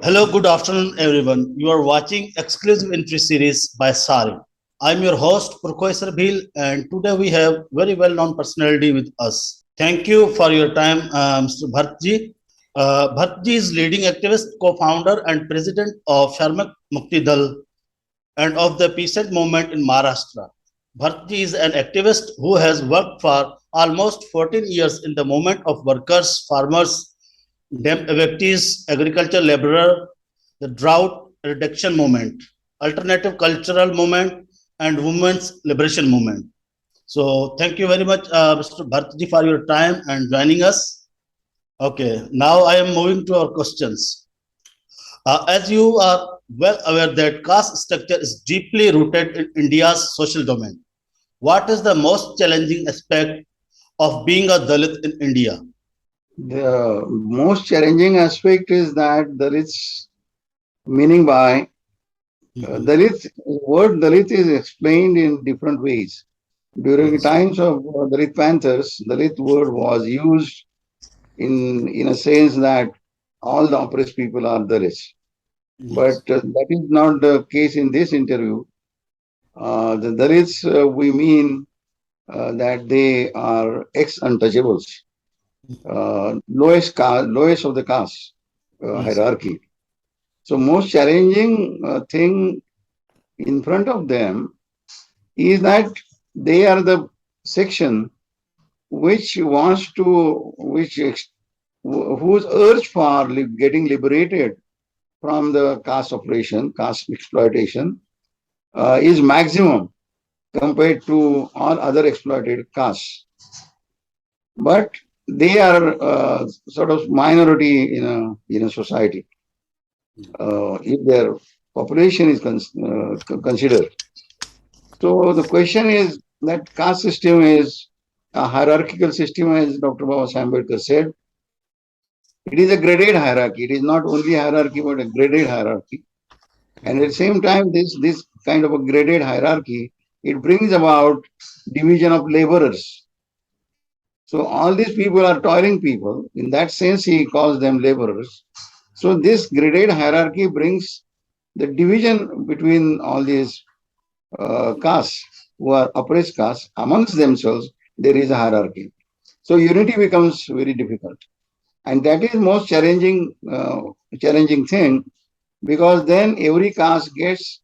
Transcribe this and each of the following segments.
Hello, good afternoon, everyone. You are watching exclusive entry series by SARIM. I'm your host, Purkho Bheel, and today we have very well-known personality with us. Thank you for your time, Mr. Bharatji. Bharatji is leading activist, co-founder, and president of Shramik Mukti and of the peasant movement in Maharashtra. Bharatji is an activist who has worked for almost 14 years in the movement of workers, farmers, dam evictees, agriculture laborer, the drought reduction movement, alternative cultural movement, and women's liberation movement. So thank you very much, Mr. Bharatji, for your time and joining us. Okay, now I am moving to our questions. As you are well aware that caste structure is deeply rooted in India's social domain. What is the most challenging aspect of being a Dalit in India? The most challenging aspect is that there is meaning by Mhm. Dalit. Word Dalit is explained in different ways. During Yes. times of Dalit Panthers, Dalit word was used in a sense that all the oppressed people are Dalits. But Yes. that is not the case in this interview. The Dalits, we mean that they are ex-untouchables, lowest of the caste Yes. hierarchy. So most challenging thing in front of them is that they are the section which wants to, whose urge for getting liberated from the caste oppression, caste exploitation is maximum compared to all other exploited castes. But they are sort of minority in a society. If their population is considered. So the question is that caste system is a hierarchical system, as Dr. Baba Ambedkar said. It is a graded hierarchy. It is not only hierarchy, but a graded hierarchy. And at the same time, this kind of a graded hierarchy, it brings about division of laborers. So all these people are toiling people. In that sense, he calls them laborers. So this graded hierarchy brings the division between all these castes who are oppressed castes amongst themselves. There is a hierarchy. So unity becomes very difficult, and that is most challenging thing, because then every caste gets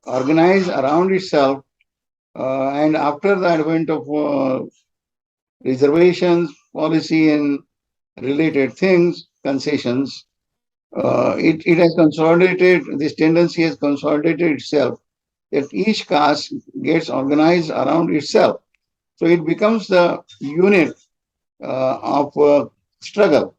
organized around itself, and after the advent of reservations policy and related things, concessions, Mhm. it has consolidated. This tendency has consolidated itself, that each caste gets organized around itself. So it becomes the unit of struggle.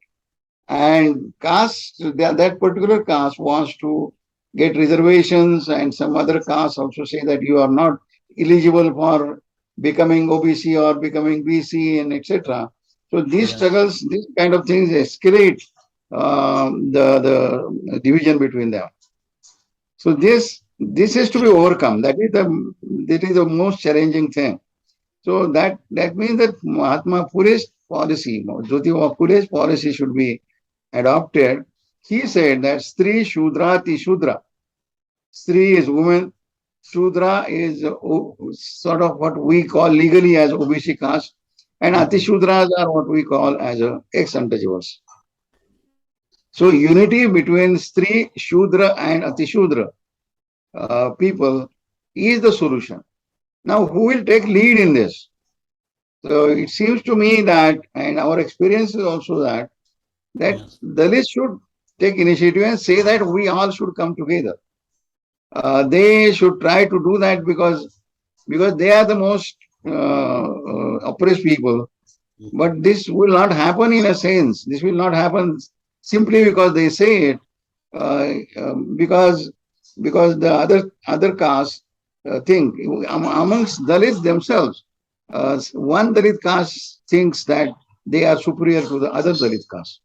And caste, that particular caste wants to get reservations, and some other castes also say that you are not eligible for becoming OBC or becoming BC and etc. So these Yes. struggles, these kind of things escalate the division between them. So this is to be overcome. That is the most challenging thing. So that means that Mahatma Phule's policy, Jyotiba Phule's policy should be adopted. He said that Stri Shudra Ti Shudra. Stri is woman, Shudra is sort of what we call legally as OBC caste, and Ati Mhm. Shudras are what we call as ex-untouchables. So unity between Stri, Shudra, and Ati Shudra people is the solution. Now, who will take lead in this? So it seems to me that, and our experience is also that Yes. Dalits should take initiative and say that we all should come together. They should try to do that, because they are the most oppressed people. But this will not happen in a sense. This will not happen simply because they say it, because the other castes think amongst Dalits themselves. One Dalit caste thinks that they are superior to the other Dalit caste.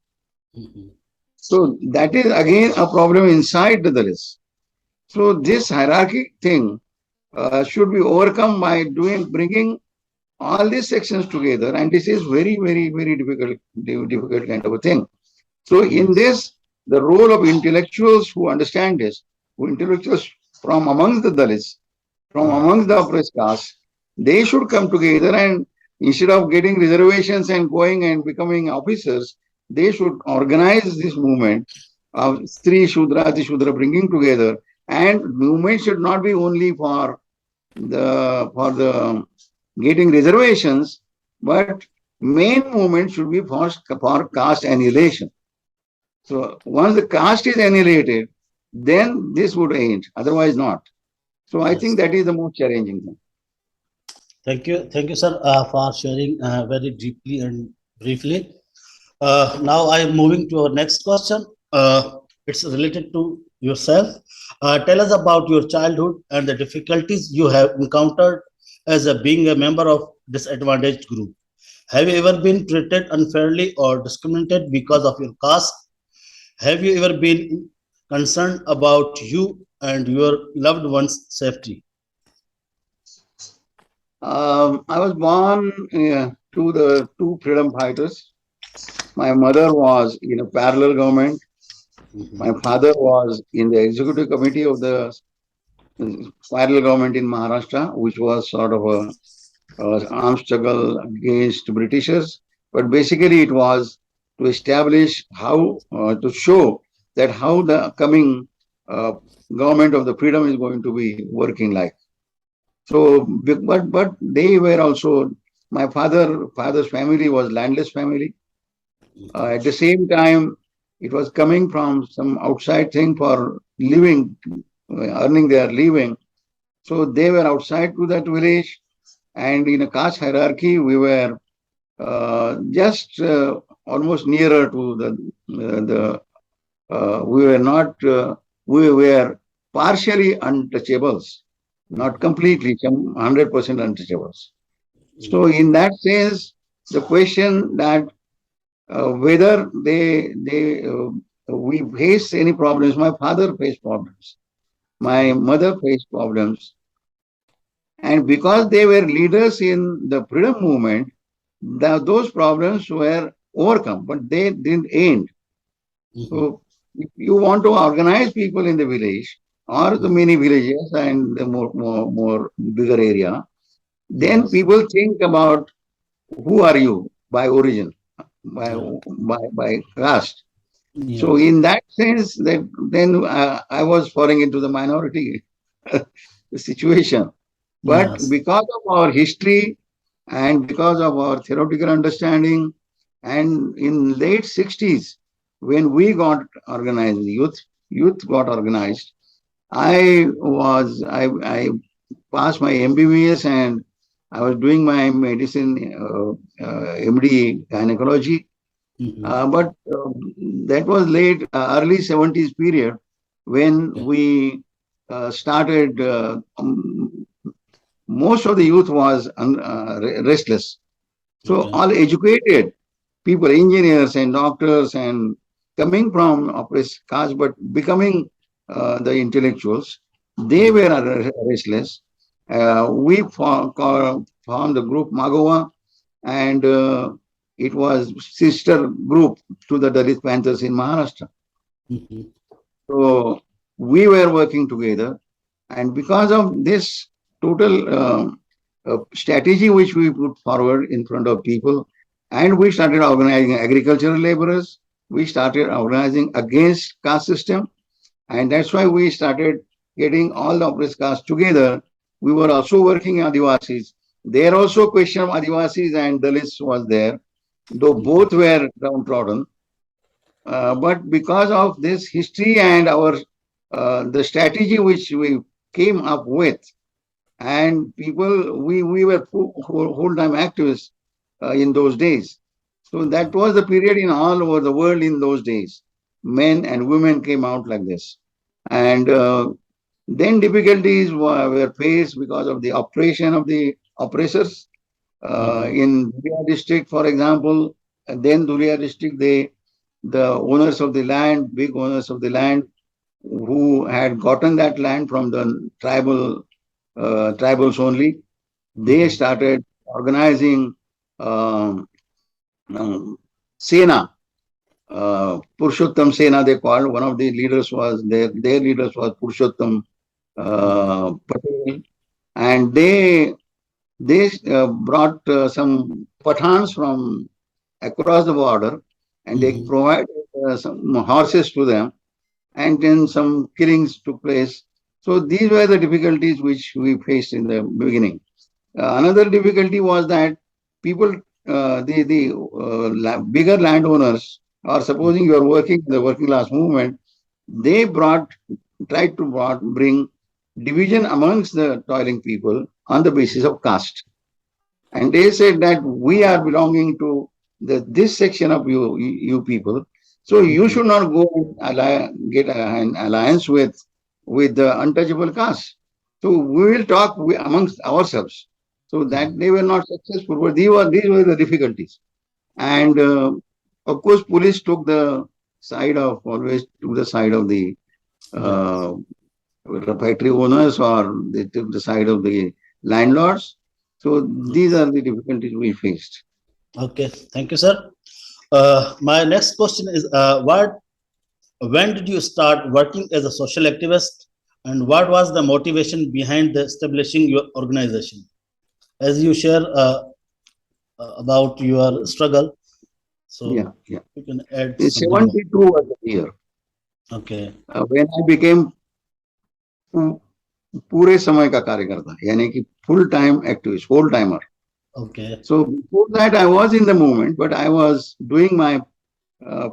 Mhm. So that is again a problem inside the Dalits. So this hierarchy thing should be overcome by bringing all these sections together, and this is very difficult kind of a thing. So in Yes. this, the role of intellectuals who understand this, who intellectuals from amongst the Dalits, from Mm. amongst the oppressed caste, they should come together and instead of getting reservations and going and becoming officers, they should organize this movement of Stri Shudra, Ati Shudra bringing together. And movement should not be only for the getting reservations, but main movement should be for caste annihilation. So once the caste is annihilated, then this would end. Otherwise, not. So I think Yes. that is the most challenging thing. Thank you, sir, for sharing very deeply and briefly. Now I am moving to our next question. It's related to yourself. Tell us about your childhood and the difficulties you have encountered as being a member of disadvantaged group. Have you ever been treated unfairly or discriminated because of your caste? Have you ever been concerned about you and your loved ones' safety? I was born to the two freedom fighters. My mother was in a parallel government. My Mhm. father was in the executive committee of the parallel government in Maharashtra, which was sort of a armed struggle against Britishers. But basically, it was to establish how, to show that how the coming uh, government of the freedom is going to be working like. So, but they were also father's family was landless family. At the same time, it was coming from some outside thing for living, earning their living. So they were outside to that village, and in a caste hierarchy, we were just almost nearer to the we were not we were partially untouchables, not completely, some 100% untouchables. So in that sense, the question that whether they we face any problems, my father faced problems, my mother faced problems, and because they were leaders in the freedom movement, those problems were overcome, but they didn't end. Mhm. So if you want to organize people in the village or the many villages and the more bigger area, then Yes. people think about who are you by origin, by Yeah. by caste. So Yes. in that sense, that then I was falling into the minority situation. But Yes. because of our history and because of our theoretical understanding, and in late 60s, when we got organized, youth got organized, I passed my MBBS and I was doing my medicine MD gynecology. Mhm. But that was late, early 70s period when Okay. we started. Most of the youth was restless. So Okay. all educated people, engineers and doctors, and coming from oppressed caste, but becoming the intellectuals, they Mhm. were restless. We formed the group Magova, and it was sister group to the Dalit Panthers in Maharashtra. Mhm. So we were working together, and because of this total strategy which we put forward in front of people, and we started organizing agricultural laborers, we started organizing against caste system, and that's why we started getting all the oppressed castes together. We were also working Adivasis. There also question of Adivasis and Dalits was there, though both were downtrodden. But because of this history and our the strategy which we came up with, and people we were whole time activists in those days. So that Okay. was the period in all over the world in those days. Men and women came out like this, and then difficulties were faced because of the oppression of the oppressors. Mhm. In Dhulia district, for example, then Dhulia district, the owners of the land, big owners of the land, who had gotten that land from the tribals only, they Mhm. started organizing um, um, Sena. Purushottam Sena, they called. One of the leaders was their leaders was Purushottam Mhm. Patel, and they brought some Pathans from across the border, and they Mhm. provided some horses to them, and then some killings took place. So these were the difficulties which we faced in the beginning. Another difficulty was that people, the bigger landowners, or supposing you are working in the working class movement, they tried to bring division amongst the toiling people on the basis of caste. And they said that we are belonging to this section of you people, so you Mhm. should not go and get an alliance with the untouchable caste. So we will talk amongst ourselves. So that Mhm. they were not successful, but these were the difficulties. And of course, police took the side of always took the side of Yeah. uh, the factory owners, or they took the side of the landlords. So these Yes. are the difficulties we faced. Okay. Thank you, sir. My next question is, when did you start working as a social activist, and what was the motivation behind the establishing your organization? As you share about your struggle, so Yeah, yeah. you can add In something more. 72 was the year Okay. when I became पू- पूरे समय का कार्यकर्ता, यानी कि full time activist, whole timer. Okay. So before that, I was in the movement, but I was doing my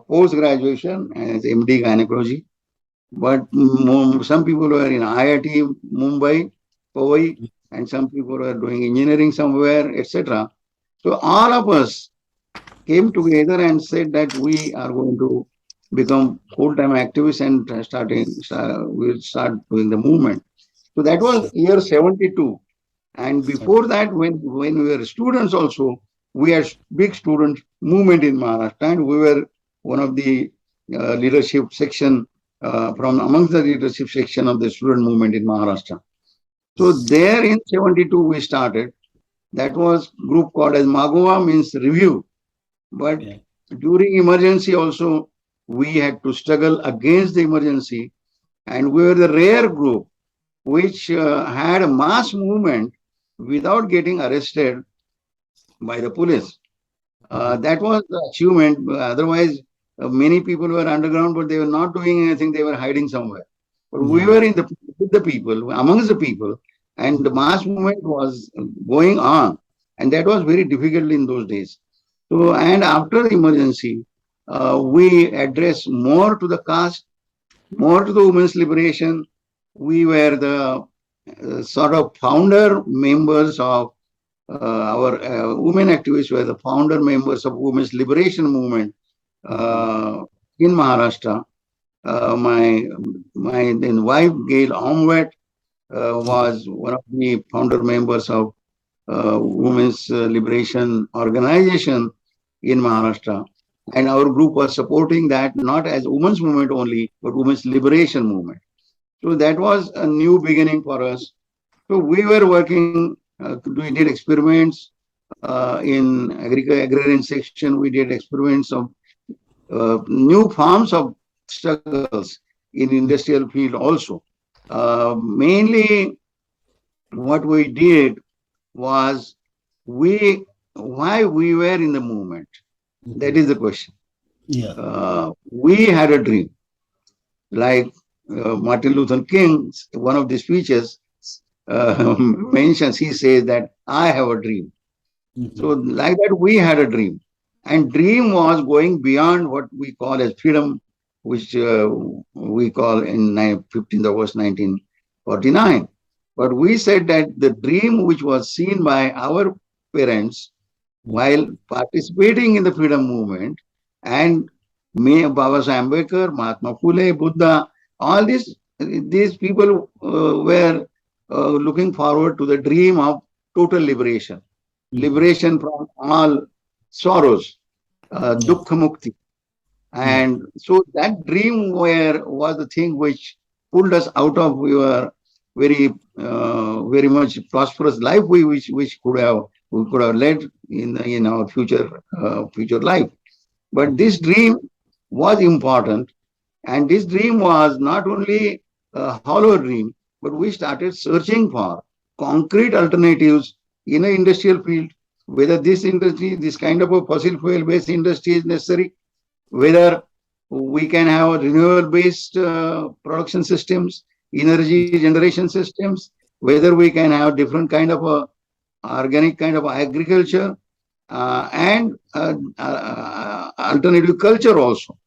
post graduation as MD gynecology. But some people were in IIT Mumbai, Powai, and some people were doing engineering somewhere, etc. So all of us came together and said that we are going to become full-time activists and we'll start doing the movement. So that was year 72. And before that, when we were students also, we had big student movement in Maharashtra, and we were one of the leadership section from amongst the leadership section of the student movement in Maharashtra. So there in 72 we started. That was group called as Magova, means review. But Okay. during emergency also, we had to struggle against the emergency, and we were the rare group which had a mass movement without getting arrested by the police. Mhm. That was the achievement. Otherwise, many people were underground, but they were not doing anything. They were hiding somewhere. But we Yeah. were in the with the people, amongst the people, and the mass movement was going on, and that was very difficult in those days. So, and after the emergency, we addressed more to the caste, more to the women's liberation. We were the sort of founder members of our women activists were the founder members of women's liberation movement Mhm. uh, in Maharashtra. My then wife Gail Omwet Okay. was one of the founder members of women's liberation organization in Maharashtra. And our group was supporting that not as women's movement only, but women's liberation movement. So that was a new beginning for us. So we were working, we did experiments in agrarian section. We did experiments of new forms of struggles in industrial field also. Mainly what we did was we why we were in the movement. That Mhm. is the question. Yeah. We had a dream, like Martin Luther King, one of the speeches mentions. He says that I have a dream. So Mhm. like that, we had a dream, and dream was going beyond what we call as freedom, which we call in 15th August 1949. But we said that the dream which was seen by our parents while participating in the freedom movement, and me, Baba Ambedkar, Mahatma Phule, Buddha, all these people were looking forward to the dream of total liberation, Mhm. liberation from all sorrows, Yeah. dukkha mukti. Yeah. And so that dream was the thing which pulled us out of your very much prosperous life which could have led in our future life. But this dream was important. And this dream was not only a hollow dream, but we started searching for concrete alternatives in an industrial field, whether this industry, this kind of a fossil fuel based industry is necessary, whether we can have renewable based production systems, energy generation systems, whether we can have different kind of organic kind of agriculture and alternative culture also.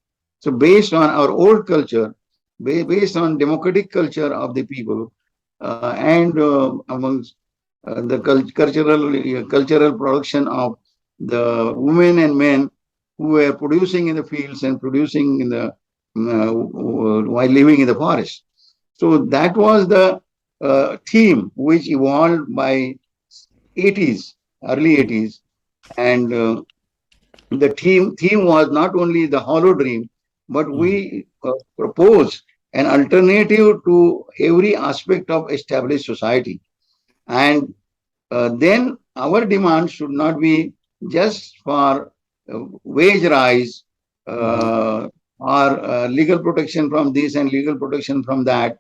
So based on our old culture, based on democratic culture of the people, and amongst the cultural production of the women and men who were producing in the fields and producing in the while living in the forest. So that was the theme which evolved by 80s, early 80s, and the theme was not only the hollow dream, but Mhm. we proposed an alternative to every aspect of established society. And then our demand should not be just for wage rise Mhm. or legal protection from this and legal protection from that,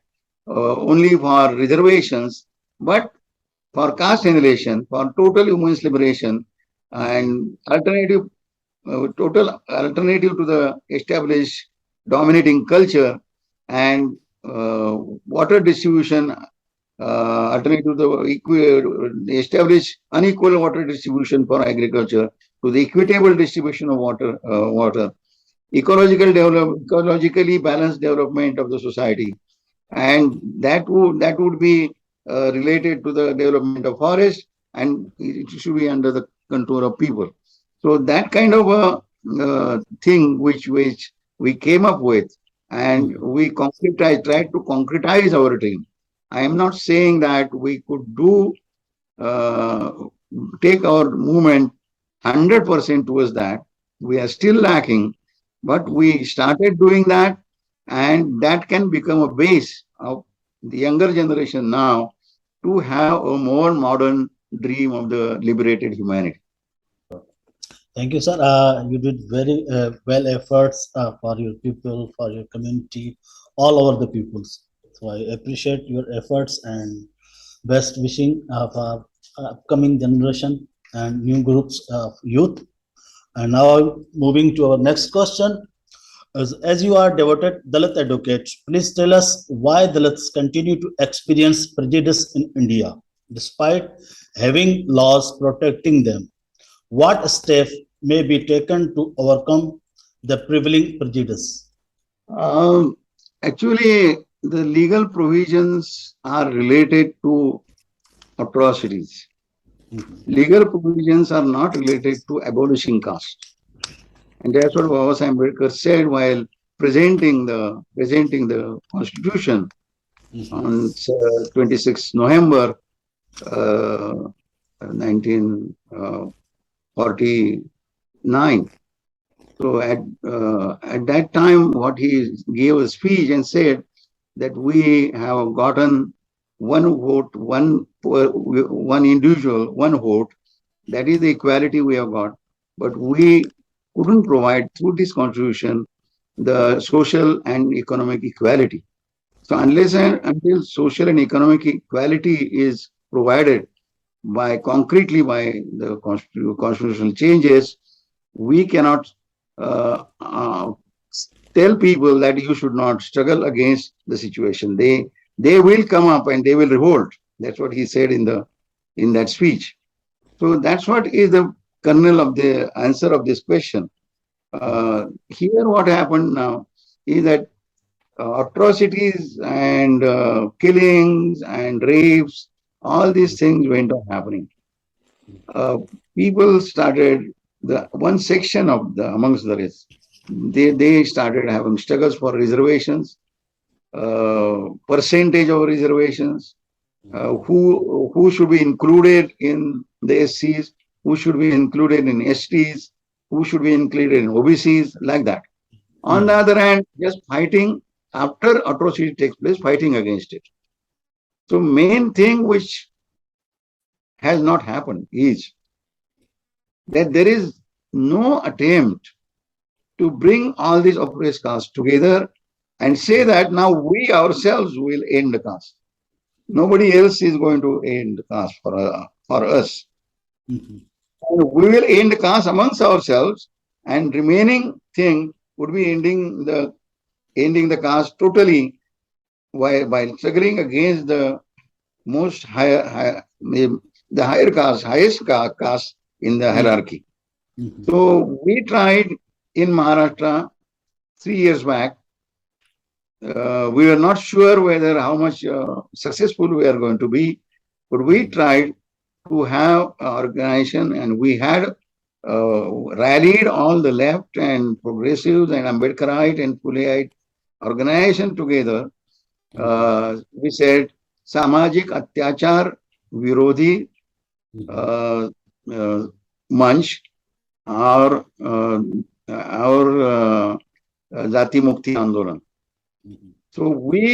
only for reservations, but for caste annihilation, for total women's liberation, Mhm. and total alternative to the established dominating culture, and water distribution alternative to the established unequal water distribution for agriculture to the equitable distribution of water, ecologically balanced development of the society, and that would be related to the development of forest, and it should be under the control of people. So that kind of a thing which we came up with, and Mhm. we tried to concretize our dream. I am not saying that we could do uh, take our movement 100% towards that. We are still lacking, but we started doing that, and that can become a base of the younger generation now to have a more modern dream of the liberated humanity. Thank you, sir. You did very well efforts for your people, for your community, all over the peoples. So I appreciate your efforts and best wishing for upcoming generation and new groups of youth. And now moving to our next question. As you are devoted Dalit advocates, please tell us why Dalits continue to experience prejudice in India despite having laws protecting them. What steps may be taken to overcome the prevailing prejudice? Um, Actually, the legal provisions are related to atrocities. Mhm. Legal provisions are not related to abolishing caste. And that's what Baba Ambedkar said while presenting the Constitution on 26 November 1949. So at that time, what he gave a speech and said that we have gotten one vote, one individual, one vote. That is the equality we have got. But we couldn't provide through this constitution the social and economic equality. So unless and until social and economic equality is provided by concretely by the constitutional changes, we cannot uh, uh, tell people that you should not struggle against the situation. They will come up and they will revolt. That's what he said in that speech. So that's what is the kernel of the answer of this question. Here, what happened now is that atrocities and killings and rapes, all these things went on happening. Uh, People started the one section of the amongst the rest. They started having struggles for reservations, percentage of reservations, who should be included in the SCs, who should be included in STs, who should be included in OBCs, like that. On the Mhm. other hand, just fighting after atrocity takes place, fighting against it. So main thing which has not happened is that there is no attempt to bring all these oppressed castes together and say that now we ourselves will end the caste. Nobody else is going to end the caste for us. Mhm. And we will end the caste amongst ourselves, and remaining thing would be ending the caste totally by struggling against the most the higher caste, caste in the Mhm. hierarchy. Mhm. So we tried in Maharashtra 3 years back. We were not sure whether how much successful we are going to be, but we Mhm. tried to have an organization, and we had rallied all the left and progressives and Ambedkarite and Puleite organization together. Mhm. We said Samajik Atyachar Virodhi Mhm. uh, uh, Manch or Jati Mukti Andolan. Mhm. So we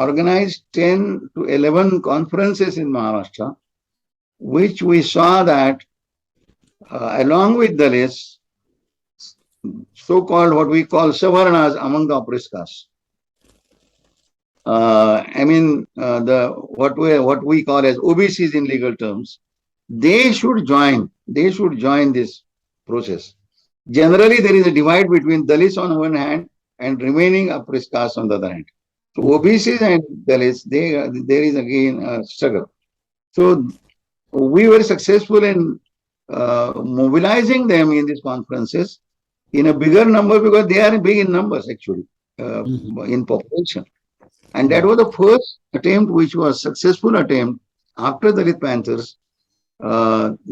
organized 10 to 11 conferences in Maharashtra, which we saw that along with Dalits, so-called what we call Savarnas among the oppressed castes. The what we call as OBCs in legal terms, they should join. They should join this process. Generally, there is a divide between Dalits on one hand and remaining oppressed castes on the other hand. So Mhm. OBCs and Dalits, there is again a struggle. So we were successful in mobilizing them in these conferences in a bigger number because they are big in numbers actually Mhm. in population. And that Yeah. was the first attempt, which was successful attempt after the Dalit Panthers,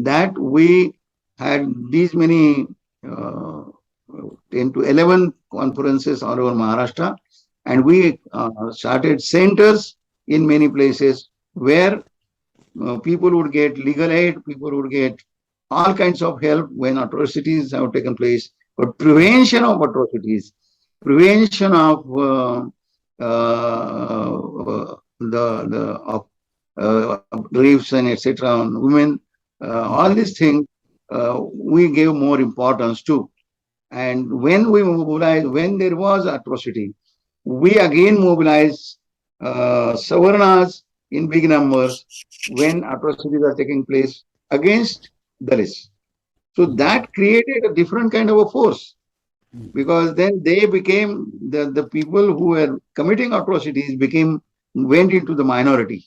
that we had these many uh, 10 to 11 conferences all over Maharashtra, and we started centers in many places where people would get legal aid, people would get all kinds of help when atrocities have taken place. But prevention of atrocities, prevention of the of rapes and etc. on women, all Mhm. these things we gave more importance to. And when we mobilized, when there was atrocity, we again mobilized Savarnas in big numbers when atrocities are taking place against Dalits. So Mhm. that created a different kind of a force Mhm. because then they became the people who were committing atrocities became went into the minority.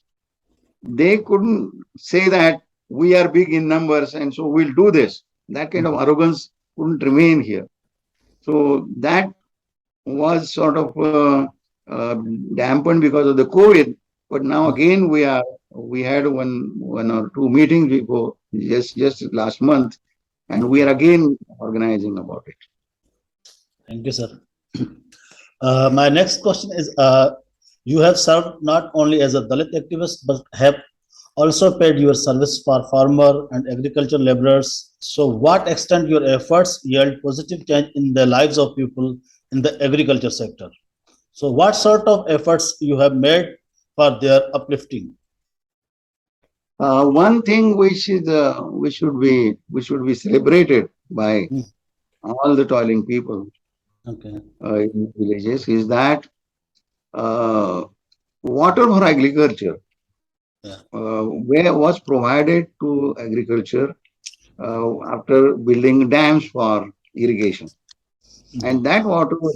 They couldn't say that we are big in numbers and so we'll do this. That kind of Mhm. arrogance couldn't remain here. So that was sort of dampened because of the COVID. But now Mhm. again we had one or two meetings before just last month, and we are Okay. again organizing about it. Thank you, sir. My next question is, you have served not only as a Dalit activist, but have also paid your service for farmer and agriculture laborers. So, what extent your efforts yield positive change in the lives of people in the agriculture sector? So, what sort of efforts you have made for their uplifting? One thing which should be celebrated by Hmm. all the toiling people Okay. in villages is that uh, water for agriculture Yeah. where was provided to agriculture after building dams for irrigation. And Mhm. that water was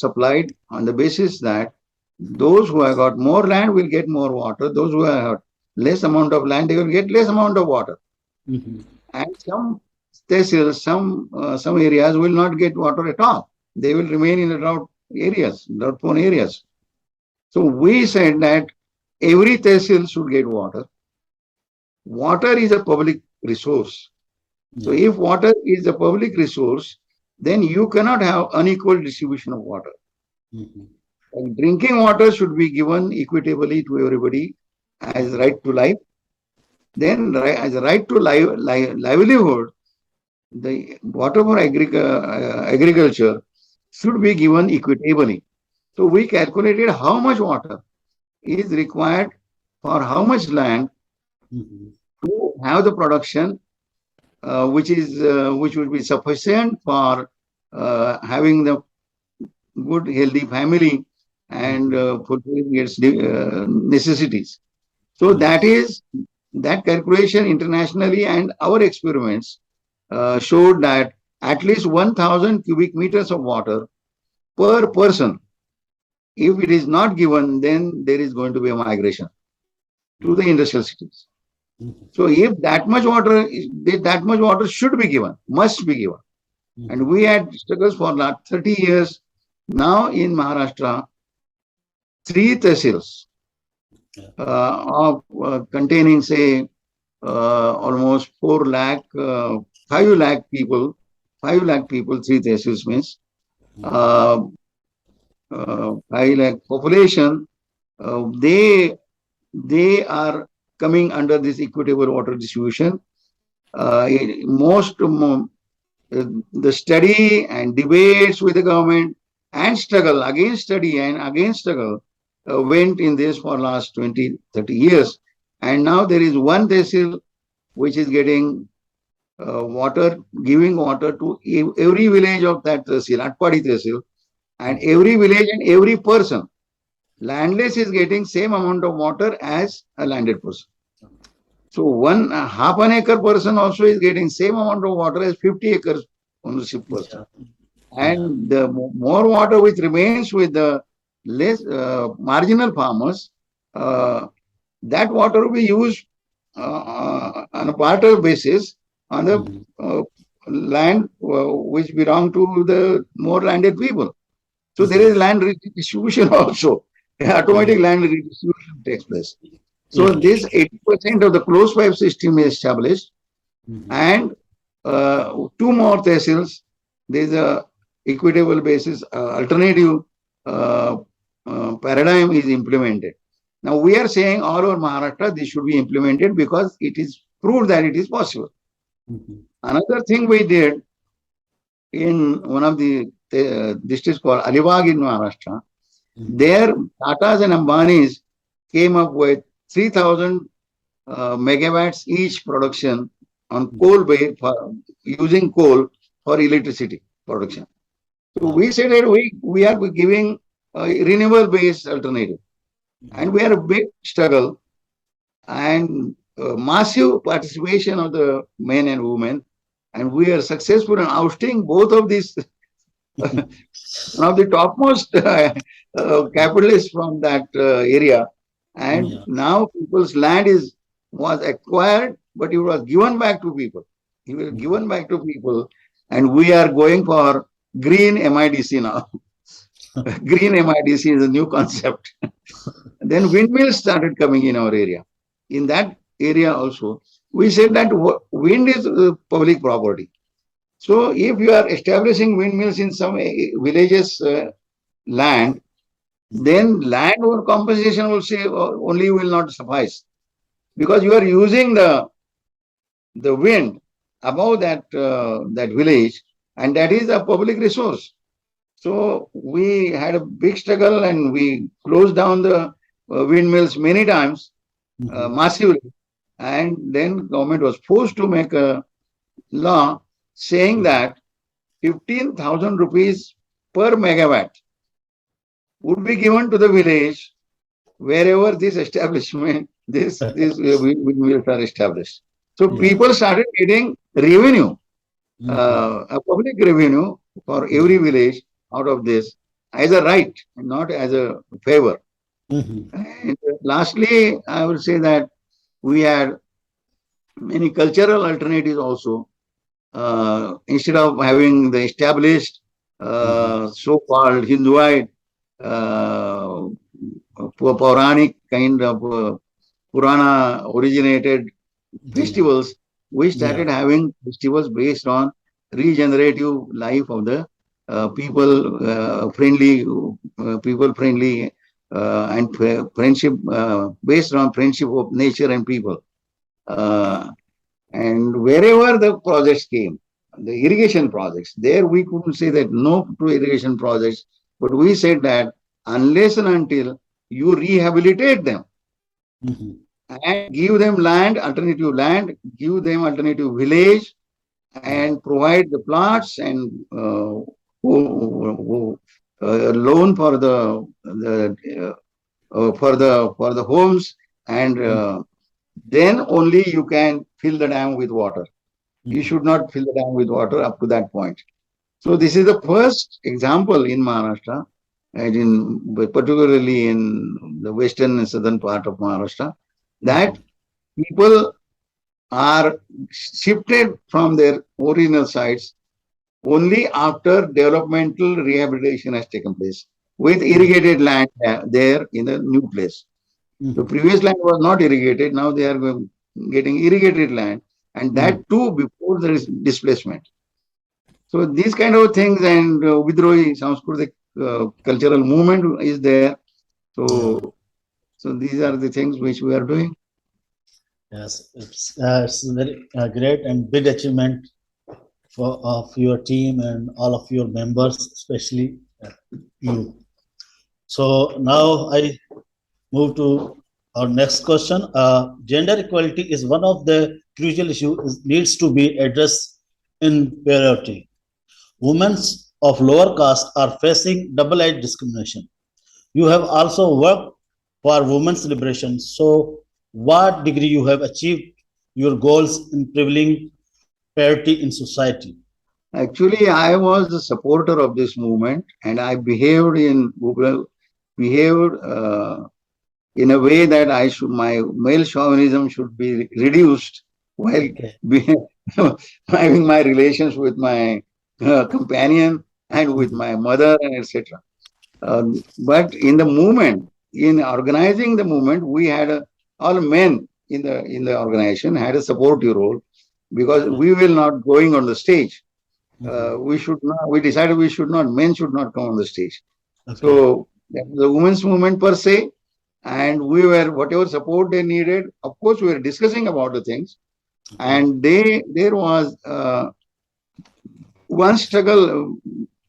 supplied on the basis that those who have got more land will get more water. Those who have less amount of land, they will get less amount of water. Mhm. And some tehsils, some areas will not get water at all. They will remain in the drought-prone areas. So we said that every tehsil should get water. Water is a public resource. So Yeah. if water is a public resource, then you cannot have unequal distribution of water. Mhm. And drinking water should be given equitably to everybody as Mhm. right to life. Then, as a right to livelihood, the water for agriculture should be given equitably. So we calculated how much water is required for how much land Mhm. to have the production which would be sufficient for having the good, healthy family and fulfilling its necessities. So that Yes. is that calculation internationally and our experiments showed that at least 1,000 cubic meters of water per person. If it is not given, then there is going to be a migration to the industrial cities. So if that much water is that much water should be given, must be given. And we had struggles for last 30 years. Now in Maharashtra, three tehsils of containing say almost 4 lakh, 5 lakh people, 5 lakh people, three tehsils means uh, 5 lakh population. They are coming under this equitable water distribution. Most the study and debates with the government and struggle against study and against struggle went in this for last 20, 30 years. And now there is one tehsil which is getting water, giving water to every village of that tehsil, Atpadi tehsil, and every village and every person. Landless is getting same amount of water as a landed person. So one half an acre person also is getting same amount of water as 50 acres ownership person. Yeah. Yeah. And the more water which remains with the less marginal farmers, uh, that water will be used on a barter basis on the uh, land which belong to the more landed people. So there is land redistribution also. Automatic Yes. land redistribution takes place. So Yes. this 80% of the closed pipe system is established, and two more tehsils. There is a equitable basis alternative uh, paradigm is implemented. Now we are saying all over Maharashtra this should be implemented because it is proved that it is possible. Another thing we did in one of the districts called Alibag in Maharashtra, there Tatas and Ambanis came up with 3,000 megawatts each production on coal base for using coal for electricity production. So we said that we are giving a renewable based alternative, and we had a big struggle and massive participation of the men and women, and we are successful in ousting both of these one of the topmost capitalists from that area. And Yeah. now people's land is was acquired, but it was given back to people. It was given back to people, and we are going for green MIDC now. Green MIDC is a new concept. Then windmills started coming in our area. In that area also, we said that wind is public property. So if you are establishing windmills in some villages land, then land over compensation will say only will not suffice because you are using the wind above that village, and that is a public resource. So we had a big struggle and we closed down the windmills many times, massively, and then government was forced to make a law saying that 15,000 rupees per megawatt would be given to the village wherever this establishment, this windmills are established. So Yeah. people started getting revenue, Mhm. a public revenue for every village out of this as a right, not as a favor. Mhm. And lastly, I would say that we had many cultural alternatives also. Instead of having the established Mhm. so-called Hinduite uh, Puranic kind of Purana originated Yeah. festivals, we Yeah. started having festivals based on regenerative life of the people friendly, and friendship based on friendship of nature and people. Uh, and wherever the projects came, the irrigation projects, there we couldn't say that no to irrigation projects, but we said that unless and until you rehabilitate them Mhm. and give them land, give them alternative village, Yeah. and provide the plots and who loan for the homes, and then only you can fill the dam with water. You Mhm. should not fill the dam with water up to that point. So this is the first example in Maharashtra, and particularly in the western and southern part of Maharashtra, that Mhm. people are shifted from their original sites only after developmental rehabilitation has taken place with Yeah. irrigated land there in the new place. The Mhm. previous land was not irrigated. Now they are getting irrigated land, and that Mhm. too before there is displacement. So these kind of things, and Vidrohi Sanskritic cultural movement is there. Yeah. So these are the things which we are doing. Yes. It's very great and big achievement for of your team and all of your members, especially you. So now I move to our next question. Gender equality is one of the crucial issues needs to be addressed in priority. Women of lower caste are facing double-edged discrimination. You have also worked for women's liberation. So, what degree you have achieved your goals in prevailing parity in society? Actually, I was the supporter of this movement, and I behaved in a way that my male chauvinism should be reduced while Okay. be, having my relations with my companion and with Mhm. my mother and etc. But in the movement, in organizing the movement, we had all men in the organization had a supportive role because Okay. we will not going on the stage. Mhm. We should not. We decided we should not. Men should not come on the stage. Okay. So that was the women's movement per se, and we were whatever support they needed. Of course, we were discussing about the things, Okay. and there was one struggle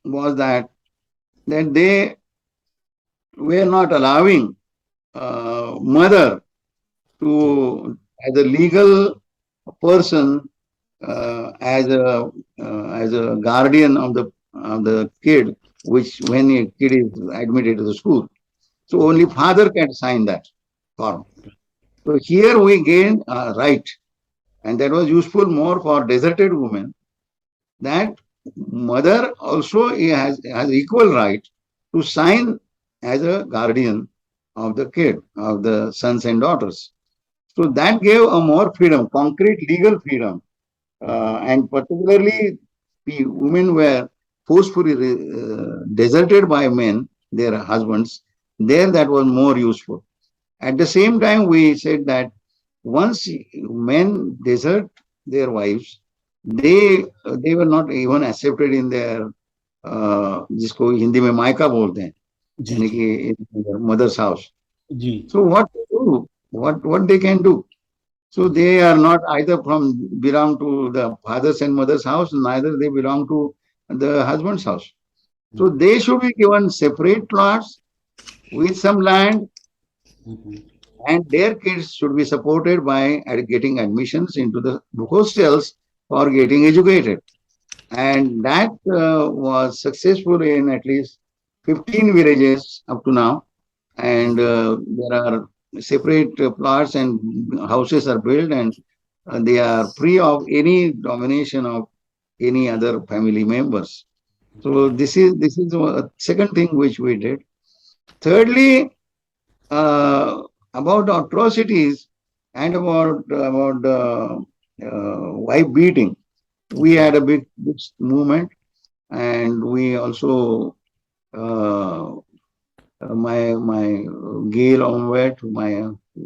was that they were not allowing mother Okay. to as a legal person as a guardian of the kid, which when a kid is admitted to the school, so only Mhm. father can sign that form. So here we gain a right, and that was useful more for deserted women, that mother also has equal right to sign as a guardian of the kid, of the sons and daughters. So that gave a more freedom, concrete legal freedom, Mhm. and particularly the women were forcefully deserted by men, their husbands. There, that was more useful. At the same time, we said that once men desert their wives, they were not even accepted in their जिसको हिंदी में मायका बोलते हैं, जी यानी जी कि mother's house. Ji So what to do? What they can do? So ji they are not either from belong to the father's and mother's house, neither they belong to the husband's house. So Mhm. they should be given separate plots with some land, Mhm. and their kids should be supported by getting admissions into the hostels for getting educated. And that was successful in at least 15 villages up to now. And Mhm. there are separate plots and houses are built, and they are free of any domination of any other family members. So Okay. this is a second thing which we did. Thirdly, about atrocities and about wife beating, we Okay. had a big movement, and we also my Gail Onwet, my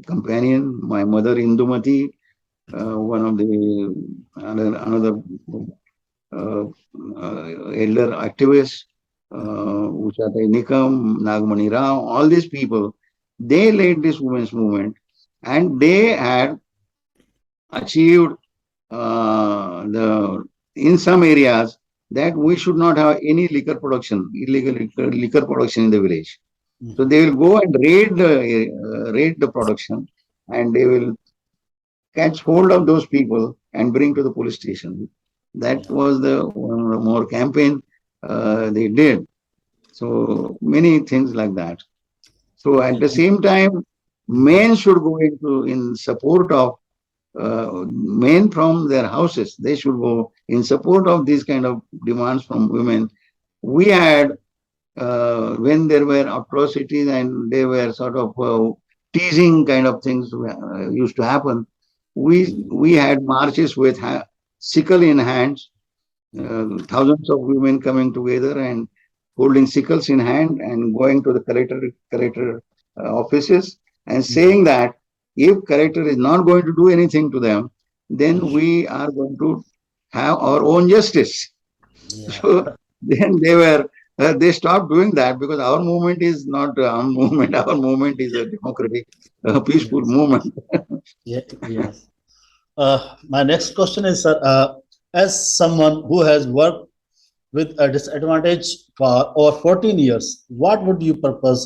companion, my mother Indumati, one of the another uh, elder activists, Mhm. Uchata Nikam, Nagmani Rao, all these people, they led this women's movement, and they had achieved the in some areas that we should not have any liquor production, illegal liquor production in the village. So Mhm. they will go and raid the production, and they will catch hold of those people and bring to the police station. That Yeah. was the more campaign. they did. So many things like that. So at Okay. the same time, Mhm. men should go into in support of men from their houses. They should go in support of these kind of demands from women. We had when there were atrocities and they were sort of teasing kind of things used to happen. We had marches with sickle in hands, thousands of women coming together and holding sickles in hand and going to the collector offices and Mhm. saying that if collector is not going to do anything to them, then we are going to have our own justice. Yeah. So then they stopped doing that because our movement is not our movement. Our movement is a democratic, peaceful Yes. movement. Yeah. Yes. My next question is, sir, as someone who has worked with a disadvantage for over 14 years, what would you propose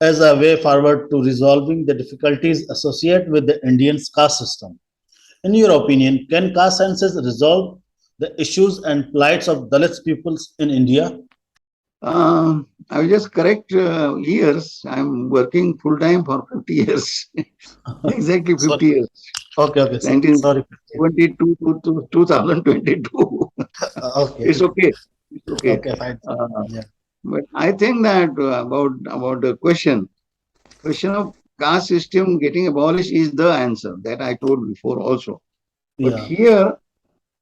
as a way forward to resolving the difficulties associated with the Indian caste system? In your opinion, can caste census resolve the issues and plights of Dalit peoples in India? I will just correct years. I'm working full time for 50 years, exactly Sorry. 50 years, Okay, okay, sorry. 1972 to 2022. Okay, It's okay. It's okay. okay, fine. Uh, Yeah, but I think that about the question of caste system getting abolished is the answer that I told before also. But yeah,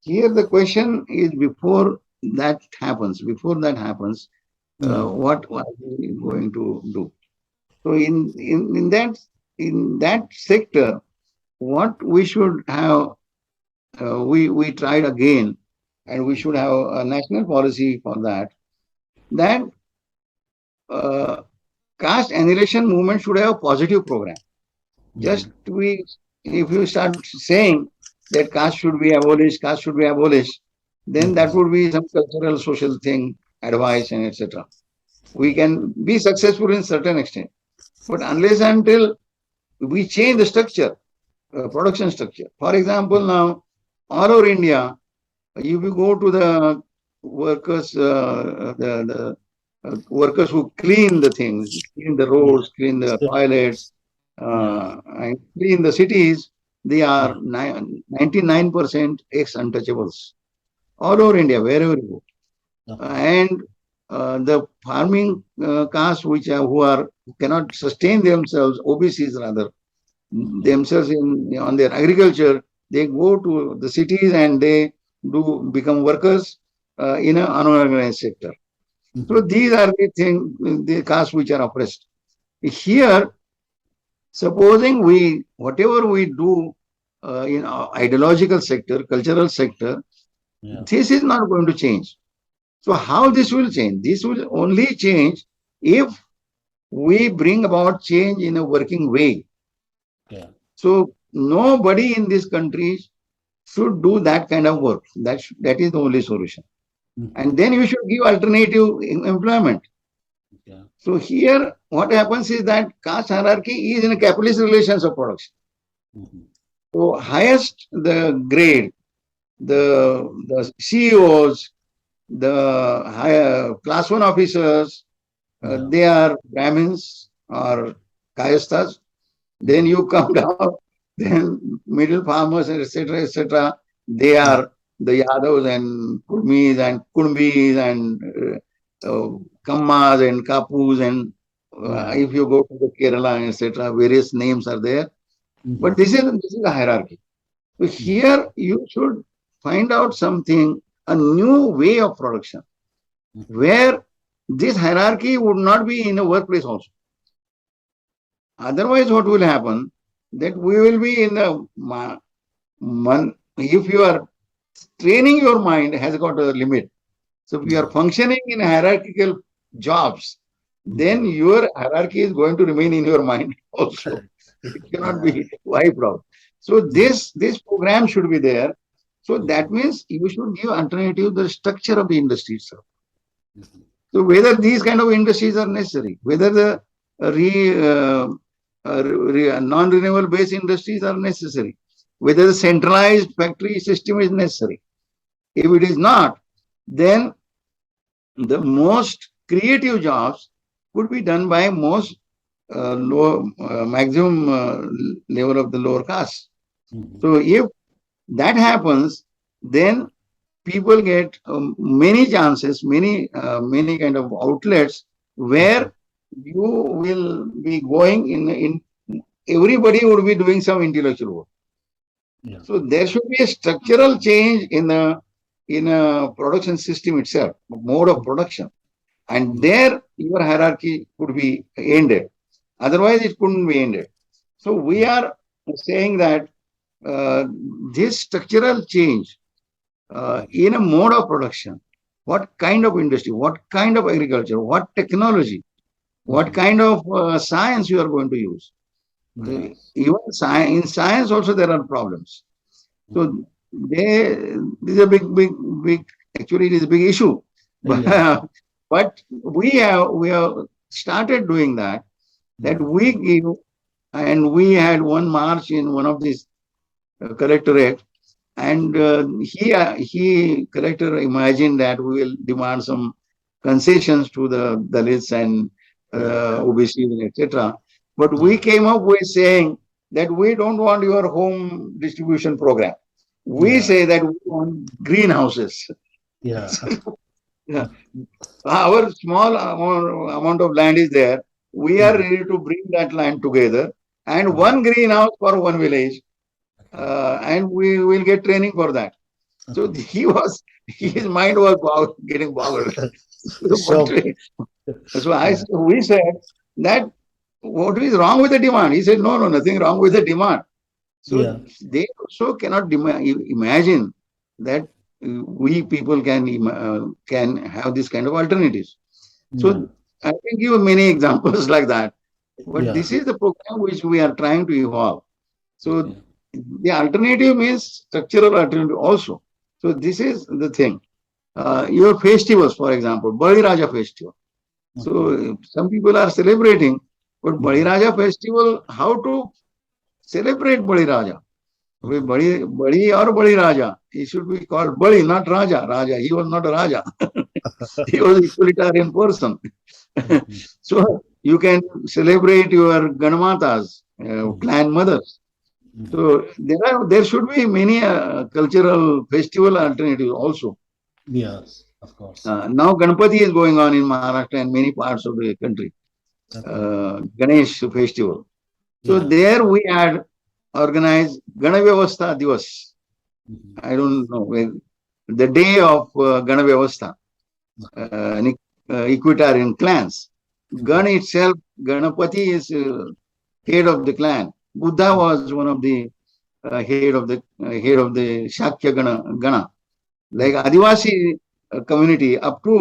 here the question is before that happens. Before that happens, mm, what are we going to do? So in that sector, what we should have, we tried again, and we should have a national policy for that. That uh, caste annihilation movement should have a positive program. yeah, Just we, if you start saying that caste should be abolished, caste should be abolished, then that mhm, would be some cultural, social thing, advice, and etc. We can be successful in certain extent, but unless until we change the structure, production structure. For example, now all over India, if you go to the workers, the workers who clean the things, clean the yeah, roads, clean the toilets, yeah, and clean the cities, they are mm, 99% ex-untouchables all over India, wherever you go. okay, And the farming caste, which are who cannot sustain themselves, OBCs rather, mhm, themselves on their agriculture, they go to the cities and they do become workers in an unorganized sector. So mhm, these are the things, the castes which are oppressed. Here, supposing we, whatever we do in our ideological sector, cultural sector, yeah, this is not going to change. So how this will change? This will only change if we bring about change in a working way. yeah, So nobody in this country should do that kind of work. That is the only solution. And mhm, then you should give alternative employment. yeah, So here, what happens is that caste hierarchy is in a capitalist relations of production. mhm, So highest the grade, the CEOs, the higher class one officers, yeah, they are Brahmins or Kayasthas. Then mhm, you come down, then middle farmers, etc., etc. They yeah, are the Yadavs and Kurmis and Kumbis and Kammas and Kapus and yeah, if you go to the Kerala, etc., various names are there. But mhm, this is a hierarchy. So yeah, here you should find out something, a new way of production, mhm, where this hierarchy would not be in a workplace also. Otherwise, what will happen? That we will be in the if you are training your mind has got a limit. So if you are yeah, functioning in hierarchical jobs, then mhm, your hierarchy is going to remain in your mind also. It cannot yeah, be wiped out. So yeah, this program should be there. So that mhm, means you should give alternative the structure of the industry itself. mhm, So whether these kind of industries are necessary, whether the non-renewable based industries are necessary, whether the centralized factory system is necessary. If it is not, then the most creative jobs could be done by most low maximum level of the lower caste. Mhm. So if that happens, then people get many chances, many kind of outlets where Okay. you will be going in. Everybody would be doing some intellectual work. Yeah. So there should be a structural change in a production system itself, mode of production, and Yeah. there your hierarchy could be ended. Otherwise, it couldn't be ended. So we Yeah. are saying that uh, this structural change Mhm. in a mode of production, what kind of industry, what kind of agriculture, what technology, what Mhm. kind of science you are going to use. Yes. Even in science also there are problems. So Mhm. they this is a big actually it is a big issue. Yeah. But we have started doing that Mhm. we give and we had one march in one of these collectorate and Okay. he collector imagined that we will demand some concessions to the Dalits and Yeah. OBCs etc. But we Yeah. came up with saying that we don't want your home distribution program. We Yeah. say that we want greenhouses. Yeah. Yeah. Our small amount of land is there. We are Mhm. ready to bring that land together and Yeah. one greenhouse for one village, Okay. and we will get training for that. So his mind was getting boggled. But So, so yeah. we said that what is wrong with the demand? He said, no, nothing wrong with the demand. So Yeah. they also cannot imagine that we people can have this kind of alternatives. Yeah. So I can give many examples like that. But Yeah. this is the program which we are trying to evolve. So Okay. the alternative means structural alternative also. So this is the thing. Your festivals, for example, Bali Raja festival. Okay. So some people are celebrating, but Bali Mhm. Raja festival, how to celebrate Bali Raja? Mhm. Bali or Bali Raja, he should be called Bali, not Raja. Raja, he was not a Raja. He was a equalitarian person. Mhm. So you can celebrate your Ganamatas, Mhm. clan mothers. Mhm. So there should be many cultural festival alternatives also. Yes, of course. Now Ganpati is going on in Maharashtra and many parts of the country. Okay. Ganesh festival. So Yeah. there we had organized Ganavyavastha Divas. Mhm. I don't know when the day of Ganavyavastha, Okay. equitarian clans. Gan Mhm. itself, Ganapati is head of the clan. Buddha Mhm. was one of the head of the Shakya Gana. Like Mhm. Adivasi community up to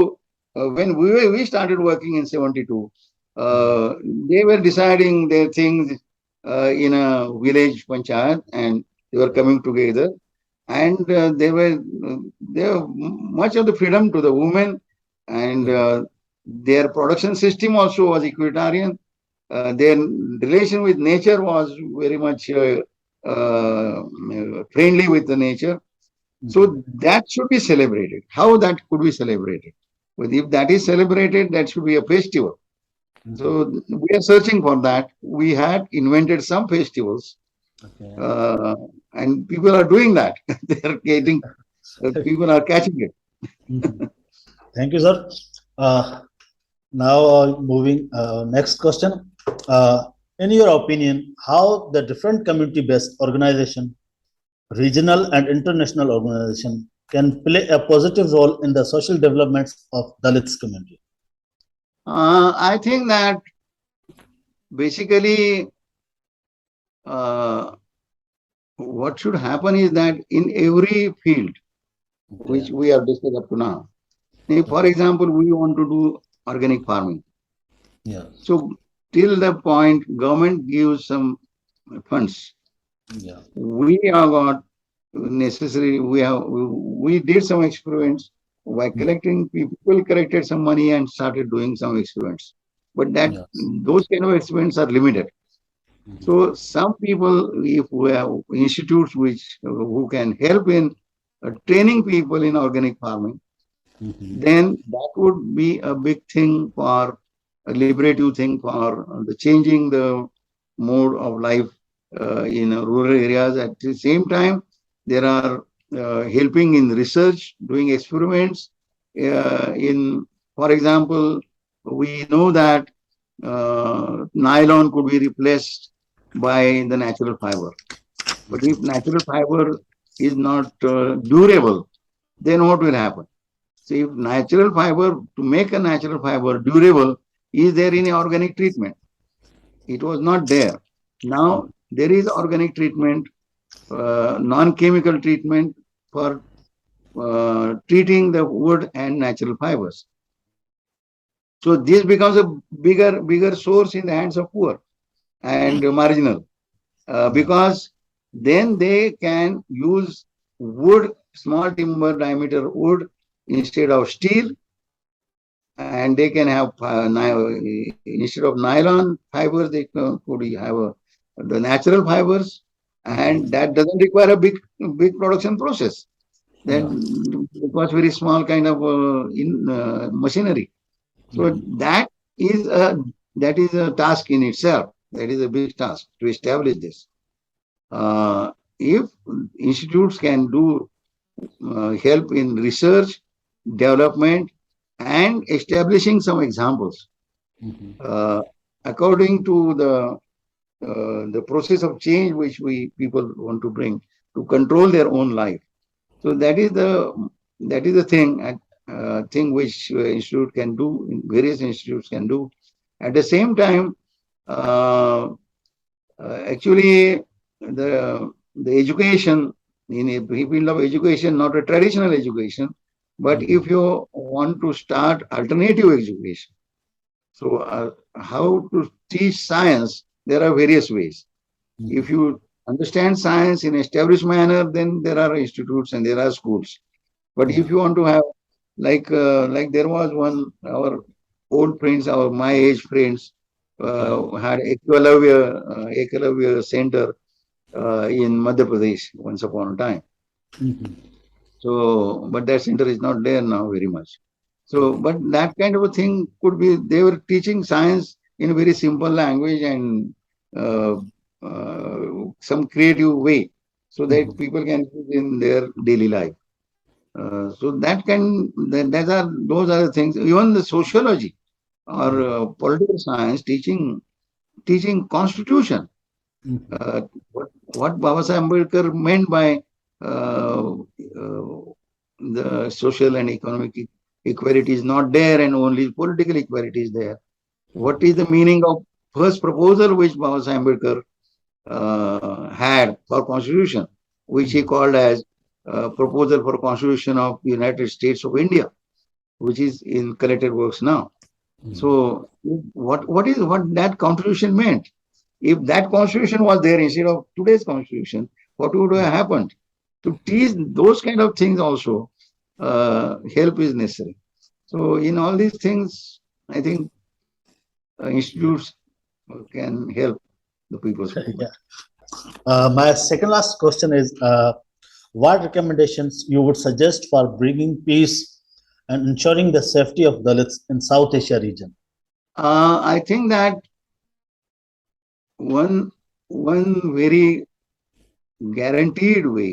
when we started working in 72, Mhm. they were deciding their things in a village panchayat and they were Yeah. coming together and they were much of the freedom to the women and Yeah. their production system also was equitarian. Their relation with nature was very much friendly with the nature. Mhm. So that should be celebrated. How that could be celebrated? But if that is celebrated, that should be a festival. Mhm. So we are searching for that. We had invented some festivals, Okay. uh, and people are doing that. They are getting, people are catching it. Mhm. Thank you, sir. Uh, Now, moving next question. Uh, in your opinion, how the different community-based organization, regional and international organization, can play a positive role in the social developments of Dalits community? I think that basically uh, what should happen is that in every field which Okay. we have discussed up to now, for Okay. example, we want to do organic farming. Yes. So till the point government gives some funds, Yeah. we have got necessary. We did some experiments by Mhm. collecting. People collected some money and started doing some experiments, but that Yes. those kind of experiments are limited. Mhm. So some people, if we have institutes which who can help in training people in organic farming, Mhm. then that would be a big thing for a liberative thing for the changing the mode of life in rural areas. At the same time, there are helping in research, doing experiments. In, for example, we know that nylon could be replaced by the natural fiber. But if natural fiber is not durable, then what will happen? So if natural fiber, to make a natural fiber durable, is there any organic treatment? It was not there. Now there is organic treatment, non-chemical treatment for treating the wood and natural fibers. So this becomes a bigger source in the hands of poor and marginal, Yeah. because then they can use wood, small timber diameter wood instead of steel, and they can have instead of nylon fibers, they could have the natural fibers, and Mhm. that doesn't require a big production process. Then Yeah. it was very small kind of in machinery. So Mhm. that is a task in itself. That is a big task to establish this. If institutes can do help in research, development, and establishing some examples Mhm. uh, according to the process of change which we people want to bring to control their own life. So that is the thing which institute can do, various institutes can do. At the same time, uh, actually, the education in a field of education, not a traditional education, but if Mhm. you want to start alternative education, so how to teach science, there are various ways. If Mhm. you understand science in established manner, then there are institutes and there are schools. But if Yeah. you want to have like there was one our old friends, our my age friends Yeah. had Ekalavya Center in Madhya Pradesh once upon a time. Mhm. So, but that center is not there now very much. So, Okay. but that kind of a thing could be, they were teaching science in a very simple language and uh, some creative way so that Mhm. people can use in their daily life. So those are the things. Even the sociology or Yeah. political science teaching constitution. Mhm. What Baba Sahib Ambedkar meant by the social and economic equality is not there and only political equality is there. What is Mhm. the meaning of first proposal which Baba Sahib Ambedkar had for constitution, which he Mhm. called as proposal for constitution of United States of India, which is in collected works now. Mhm. So what that constitution meant? If that constitution was there instead of today's constitution, what would have happened? To teach those kind of things also, help is necessary. So in all these things, I think Yeah. institutes can help the people's Yeah. movement. My second last question is, what recommendations you would suggest for bringing peace and ensuring the safety of Dalits in South Asia region? I think that one very guaranteed way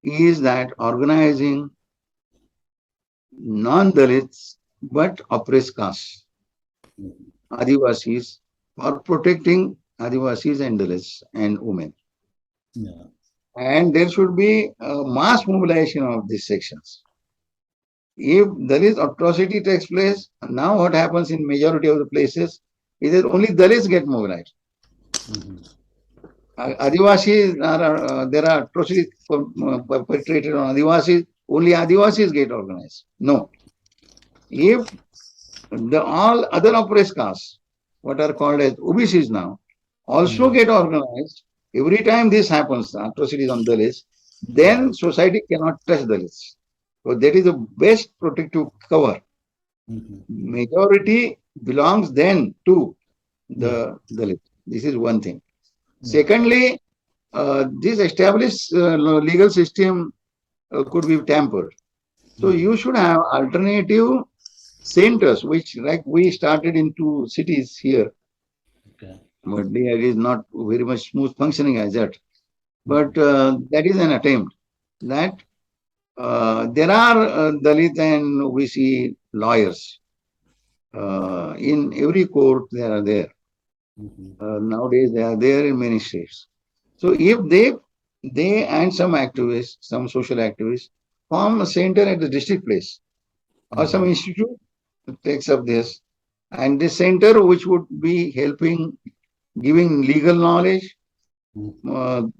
is that organizing non-Dalits but oppressed castes, Adivasis, for protecting Adivasis and Dalits and women. Yeah. And there should be a mass mobilization of these sections. If Dalit atrocity takes place, now what happens in majority of the places is that only Dalits get mobilized. Mhm. Adivasis there are atrocities perpetrated on Adivasis. Only Adivasis get organized. No, if the all other oppressed castes, what are called as OBCs now, also Mhm. get organized. Every time this happens, atrocities on Dalits, Yeah. then society cannot touch Dalits. So that is the best protective cover. Mhm. Majority belongs then to Yeah. the Dalits. This is one thing. Yeah. Secondly, this established legal system could be tampered. So you should have alternative centers, which like we started in two cities here, Okay. but there is not very much smooth functioning as that. But Mhm. that is an attempt that there are Dalit and we see lawyers in every court. They are there Mhm. nowadays. They are there in many states. So if they and some activists, some social activists, form a center at the district place or some Mhm. institute takes up this, and this center which would be helping giving legal knowledge, Mhm.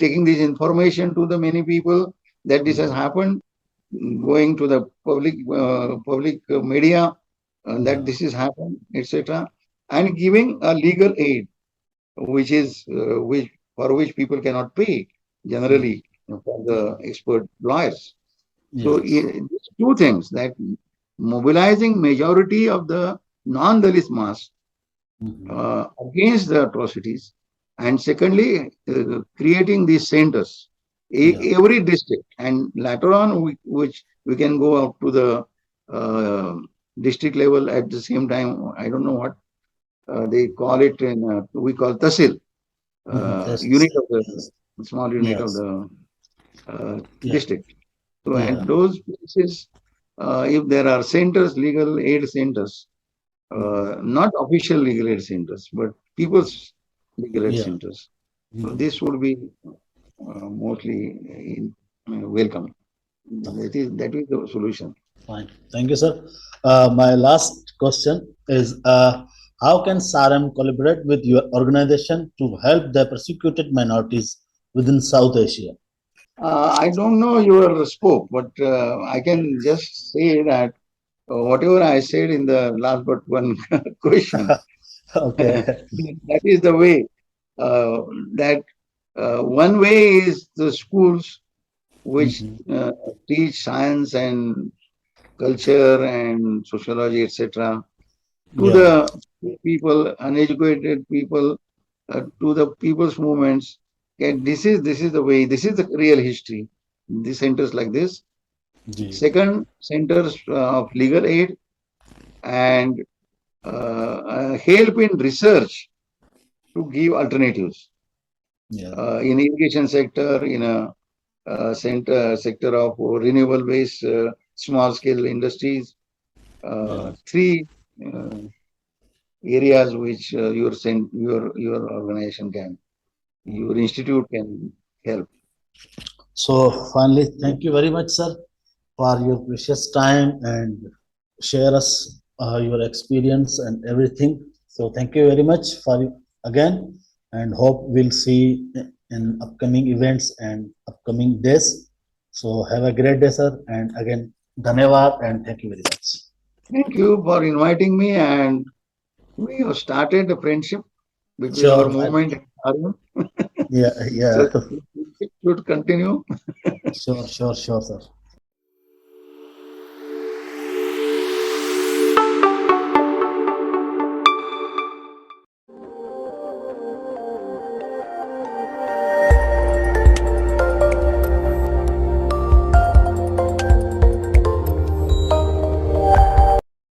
taking this information to the many people that this has Mhm. happened, going to the public media that Yeah. this has happened, etc., and giving a legal aid, which is which for which people cannot pay Mhm. generally for Yeah. the expert lawyers. So Yes. these two things that mobilizing majority of the non-Dalit mass Mhm. against the atrocities, and secondly, creating these centers, Yeah. every district, and later on, which we can go up to the uh, district level at the same time. I don't know what they call it in, we call Tasil, Mhm. Yes. unit of Yes. the small unit of Yes. the Yeah. district. So at Yeah. those places, if there are centers, legal aid centers, Mhm. not official legal aid centers, but people's legal aid Yeah. centers. So Mhm. this would be mostly welcome. Okay. That is the solution. Fine. Thank you, sir. My last question is how can SARM collaborate with your organization to help the persecuted minorities within South Asia? I don't know your scope, but I can just say that whatever I said in the last but one question, Okay. that is the way. Uh, that one way is the schools which Mhm. teach science and culture and sociology, etc., to Yeah. the people, uneducated people, to the people's movements. Okay, this is the way. This is the real history. These centers like this. Ji. Second, centers of legal aid and help in research to give alternatives Yeah. in irrigation sector, in a sector of renewable based small scale industries. Yeah. Three uh, areas which your organization can, your Mhm. institute can help. So finally, thank you very much, sir, for your precious time and share us your experience and everything. So thank you very much for again, and hope we'll see in upcoming events and upcoming days. So have a great day, sir, and again, dhanyawad and thank you very much. Thank you for inviting me, and we have started a friendship between our Sure, fine. movement and Arun. Yeah, So yeah, it should continue. sure, sure, sure, sir.